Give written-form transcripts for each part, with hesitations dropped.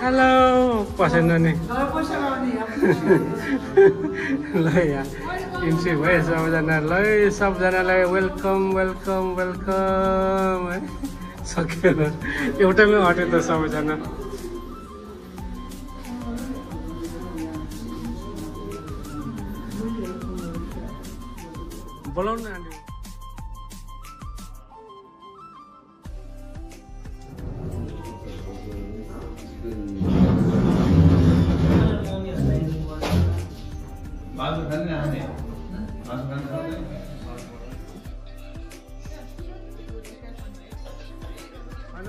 hello पसेन नि ल यहाँ इन्ट्री भयो सबैजना ल सबजनालाई वेलकम वेलकम वेलकम है सकेन एउटैमै अट्यो त सबैजना बोलाउनु आन्टी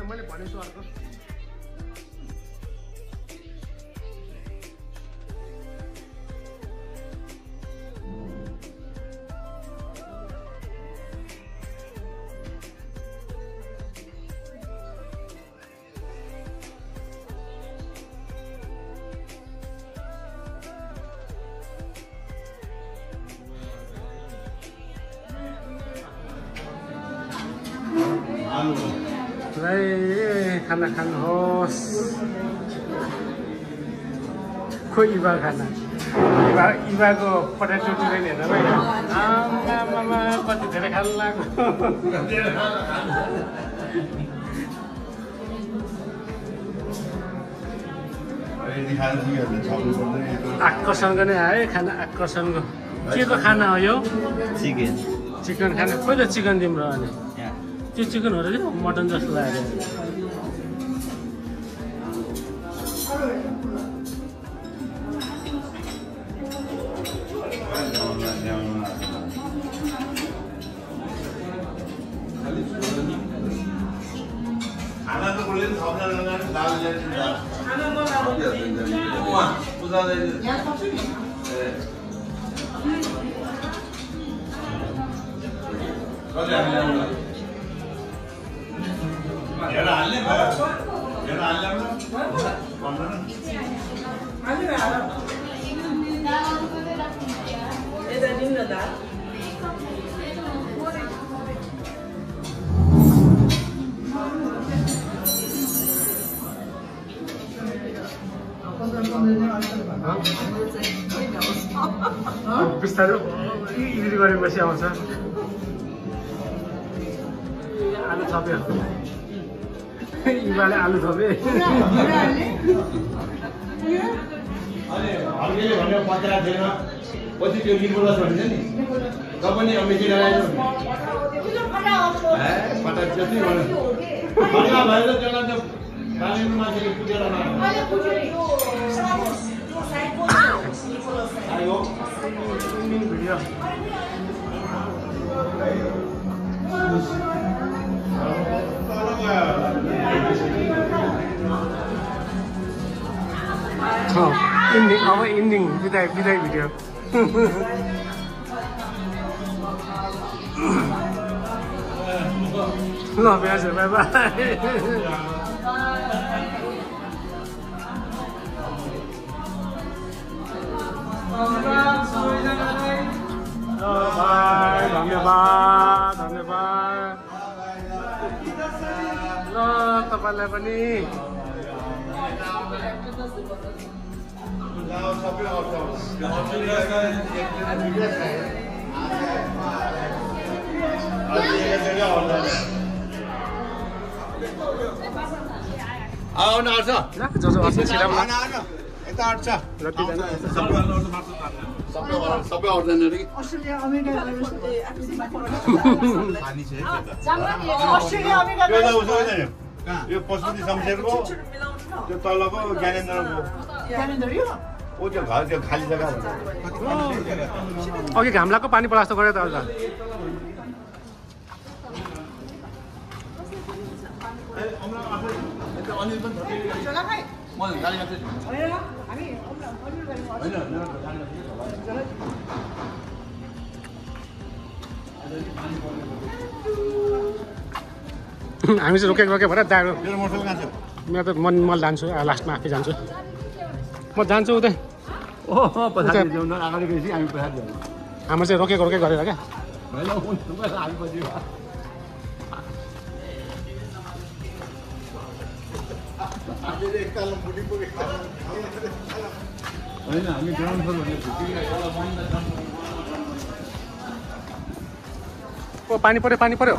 मैले भनेछु अर्को खाना खानुहोस् खोइ इभा खाना इभाको पटेटो चिकन हेर्दा भाइ आमामा कति धेरै खानु लाग्यो आकर्षणको नै आयो खाना आकर्षणको के को खाना हो यो चिकन खाना खोइ त चिकन तिम्रो अनि त्यो चिकन हो र मटन जस्तो लाग्यो बिस्तारै इडिट गरेपछि आउँछ आलु थप्यो इबाले आलु थपे पछि त्यो लिम्बुलस भन्छ नि तपाईँ नि अमेजी लगायो पटा जति भन्नु फटा भएर जना त कालिम्पोङ मान्छेले पुजेर आयो भिडियो इन्डिङ अब इन्डिङ बिदाई भिडियो ल ब्याज बाई बाई धन्यवाद धन्यवाद ल तपाईँलाई पनि आउन आउँछ जसो अर्छ छिरा यता आउँछ सबै आउँदैन रे अस्ट्रेलिया अमेरिका यो पशुपति शमशेरको त्यो तलको ज्ञानेन्द्रको ओ त्यो घर त्यो खाली जग्गा अघि घाम लाग्को पानी पलास्तो गरे त अहिले हामी चाहिँ रोकेको भएर दारो म त म जान्छु लास्टमा आफै जान्छु म जान्छु उतै हाम्रो चाहिँ रोकेको गरेर क्या होइन हामी ग्राउन्ड फ्लोर भनेको ओ पानी पर्यो